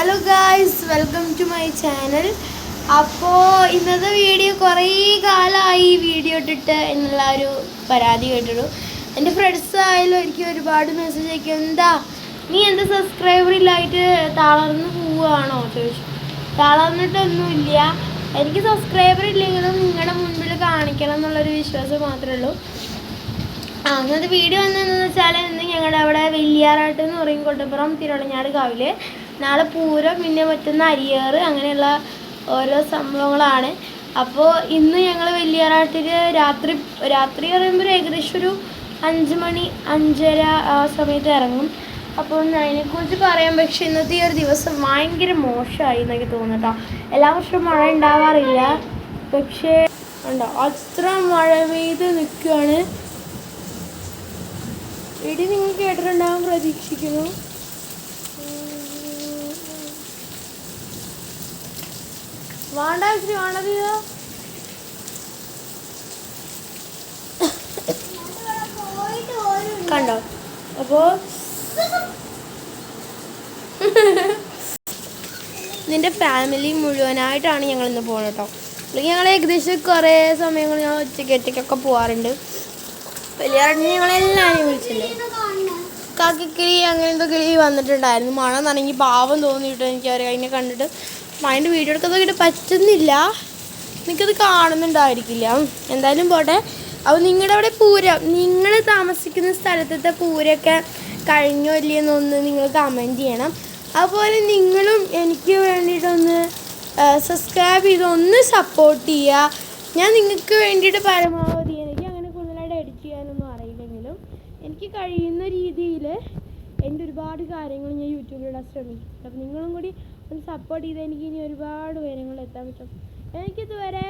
Hello guys, welcome to my channel. അപ്പോൾ ഇന്നത്തെ video കുറേ കാലമായി വീഡിയോ ഇട്ടിട്ട് എന്നുള്ള ഒരു പരാതി കേട്ടിട്ടു. എൻ്റെ ഫ്രണ്ട്സ് ആയാലും എനിക്ക് ഒരുപാട് മെസ്സേജ് അയക്കും, നീ എന്താ സബ്സ്ക്രൈബർ ഇല്ലായിട്ട് തളർന്നു പോവുകയാണോ ചോദിച്ചു. തളർന്നിട്ടൊന്നുമില്ല, എനിക്ക് സബ്സ്ക്രൈബർ ഇല്ലെങ്കിലും നിങ്ങളുടെ മുൻപിൽ കാണിക്കണം എന്നുള്ളൊരു വിശ്വാസം മാത്രമേ ഉള്ളൂ. അങ്ങനത്തെ വീഡിയോ വന്നതെന്ന് വെച്ചാൽ ഇന്ന് ഞങ്ങളുടെ അവിടെ വെല്ലിയാറാട്ട് എന്ന് പറയും, കൊട്ടപ്പുറം തിരുവള്ളഞ്ഞാട് കാവിൽ. നാളെ പൂരം, പിന്നെ മറ്റൊന്ന് അരിയേറ്, അങ്ങനെയുള്ള ഓരോ സംഭവങ്ങളാണ്. അപ്പോൾ ഇന്ന് ഞങ്ങൾ വെല്ലിയാറാട്ടിൽ രാത്രി പറയുമ്പോൾ ഏകദേശം ഒരു 5 മണി 5:30 ആ സമയത്ത് ഇറങ്ങും. അപ്പോൾ അതിനെക്കുറിച്ച് പറയാം. പക്ഷേ ഇന്നത്തെ ഈ ഒരു ദിവസം ഭയങ്കര മോശമായി എന്നൊക്കെ തോന്നുട്ടോ. എല്ലാ വർഷവും മഴ ഉണ്ടാവാറില്ല, പക്ഷേ ഉണ്ടോ അത്ര മഴ പെയ്ത് നിൽക്കുകയാണ്. ഇടി നിങ്ങൾ കേട്ടിട്ടുണ്ടാകും പ്രതീക്ഷിക്കുന്നു. വേണ്ട ഇച്ചിരി വേണ്ടത് കണ്ടോ. അപ്പോൾ നിൻ്റെ ഫാമിലി മുഴുവനായിട്ടാണ് ഞങ്ങളിന്ന് പോകുന്നത് കേട്ടോ. അല്ലെങ്കിൽ ഞങ്ങൾ ഏകദേശം കുറേ സമയങ്ങൾ ഞാൻ ഒറ്റയ്ക്കൊക്കെ പോകാറുണ്ട്. വെല്ലിയാറാട്ടിന് ഞങ്ങളെല്ലാവരെയും വിളിച്ചില്ലേ. കാക്കിക്കിളി അങ്ങനത്തെ കിളി വന്നിട്ടുണ്ടായിരുന്നു. മഴ നനഞ്ഞ് പാവം തോന്നിയിട്ട് എനിക്ക് അതിനെ കണ്ടിട്ട് അതിൻ്റെ വീഡിയോ എടുക്കുന്നതൊക്കെ പറ്റുന്നില്ല. എനിക്കത് കാണുന്നുണ്ടായിരിക്കില്ല. എന്തായാലും പോട്ടെ. അപ്പോൾ നിങ്ങളുടെ അവിടെ പൂരം, നിങ്ങൾ താമസിക്കുന്ന സ്ഥലത്തെ പൂരമൊക്കെ കഴിഞ്ഞോ ഇല്ലയെന്നൊന്ന് നിങ്ങൾ കമൻറ്റ് ചെയ്യണം. അതുപോലെ നിങ്ങളും എനിക്ക് വേണ്ടിയിട്ടൊന്ന് സബ്സ്ക്രൈബ് ചെയ്ത് ഒന്ന് സപ്പോർട്ട് ചെയ്യുക. ഞാൻ നിങ്ങൾക്ക് വേണ്ടിയിട്ട് പരമാവധി, എനിക്ക് അങ്ങനെ കൂടുതലായിട്ട് എഡിറ്റ് ചെയ്യാനൊന്നും അറിയില്ലെങ്കിലും എനിക്ക് കഴിയുന്ന രീതിയിൽ എൻ്റെ ഒരുപാട് കാര്യങ്ങൾ ഞാൻ യൂട്യൂബിലിടാൻ ശ്രമിക്കും. അപ്പോൾ നിങ്ങളും കൂടി ഒന്ന് സപ്പോർട്ട് ചെയ്താൽ എനിക്ക് ഇനി ഒരുപാട് ഉയരങ്ങളിൽ എത്താൻ പറ്റും. എനിക്കിതുവരെ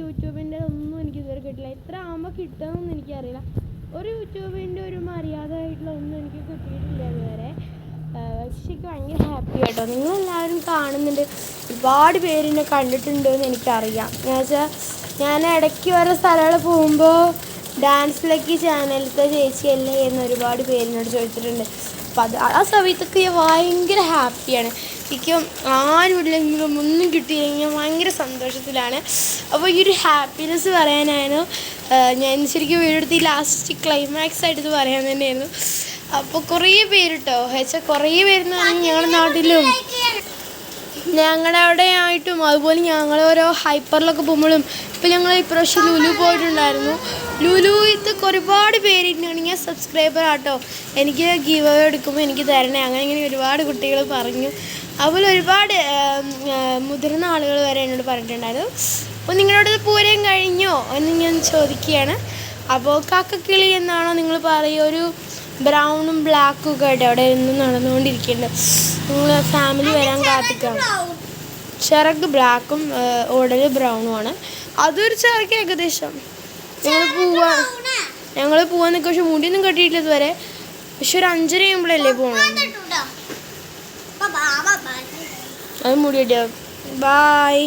യൂട്യൂബിൻ്റെ ഒന്നും എനിക്കിതുവരെ കിട്ടില്ല. എത്ര ആകുമ്പോൾ കിട്ടുമെന്നൊന്നും എനിക്കറിയില്ല. ഒരു യൂട്യൂബിൻ്റെ ഒരു മര്യാദയായിട്ടുള്ള ഒന്നും എനിക്ക് കിട്ടിയിട്ടില്ല ഇതുവരെ. പക്ഷേ എനിക്ക് ഭയങ്കര ഹാപ്പി കേട്ടോ. നിങ്ങളെല്ലാവരും കാണുന്നുണ്ട്, ഒരുപാട് പേരെന്നെ കണ്ടിട്ടുണ്ടെന്ന് എനിക്കറിയാം. എന്നുവെച്ചാൽ ഞാൻ ഇടയ്ക്ക് ഓരോ സ്ഥലങ്ങൾ പോകുമ്പോൾ ഡാൻസിലേക്ക് ചാനലത്തെ ചേച്ചിയല്ലേ എന്ന് ഒരുപാട് പേരിനോട് ചോദിച്ചിട്ടുണ്ട്. അപ്പോൾ ആ സമയത്തൊക്കെ ഞാൻ ഭയങ്കര ഹാപ്പിയാണ്. എനിക്ക് ആരുമില്ലെങ്കിലും ഒന്നും കിട്ടിയില്ലെങ്കിൽ ഞാൻ ഭയങ്കര സന്തോഷത്തിലാണ്. അപ്പോൾ ഈ ഒരു ഹാപ്പിനെസ് പറയാനായിരുന്നു ഞാൻ ശരിക്കും വീടെടുത്ത് ലാസ്റ്റ് ക്ലൈമാക്സ് ആയിട്ട് ഇത് പറയാൻ തന്നെയായിരുന്നു. അപ്പോൾ കുറേ പേര് കേട്ടോ, വെച്ചാൽ കുറേ പേരെന്ന് പറഞ്ഞാൽ ഞങ്ങളുടെ നാട്ടിലും ഞങ്ങളുടെ അവിടെ ആയിട്ടും അതുപോലെ ഞങ്ങൾ ഓരോ ഹൈപ്പറിലൊക്കെ പോകുമ്പോഴും. ഇപ്പോൾ ഞങ്ങൾ ഇപ്രാവശ്യം ലുലു പോയിട്ടുണ്ടായിരുന്നു. ലുലുവിലൊക്കെ ഒരുപാട് പേരുണ്ടെങ്കിൽ സബ്സ്ക്രൈബർ ആട്ടോ, എനിക്ക് ഗീവ് അവേ എടുക്കുമ്പോൾ എനിക്ക് തരണേ, അങ്ങനെ ഇങ്ങനെ ഒരുപാട് കുട്ടികൾ പറഞ്ഞു. അതുപോലെ ഒരുപാട് മുതിർന്ന ആളുകൾ വരെ എന്നോട് പറഞ്ഞിട്ടുണ്ടായിരുന്നു. അപ്പോൾ നിങ്ങളോട് പൂരം കഴിഞ്ഞോ എന്ന് ഞാൻ ചോദിക്കുകയാണ്. അപ്പോൾ കാക്കക്കിളി എന്നാണോ നിങ്ങൾ പറയുക? ഒരു ബ്രൗണും ബ്ലാക്കും ഒക്കെ ആയിട്ട് അവിടെ ഇന്നും നടന്നുകൊണ്ടിരിക്കുന്നുണ്ട്. നിങ്ങൾ ഫാമിലി വരാൻ കാത്തിക്കാണ്. ചിറക് ബ്ലാക്കും ഉടൽ ബ്രൗണുമാണ്. അതൊരു ചിറക്ക് ഏകദേശം. ഞങ്ങൾ പോവാൻ നിൽക്കുക. പക്ഷെ മുടിയൊന്നും കെട്ടിയിട്ടില്ല ഇതുവരെ. പക്ഷെ ഒരു 5:30 ആകുമ്പോഴല്ലേ പോകണം. അത് മുടി കെട്ടിയാൽ. ബായ്.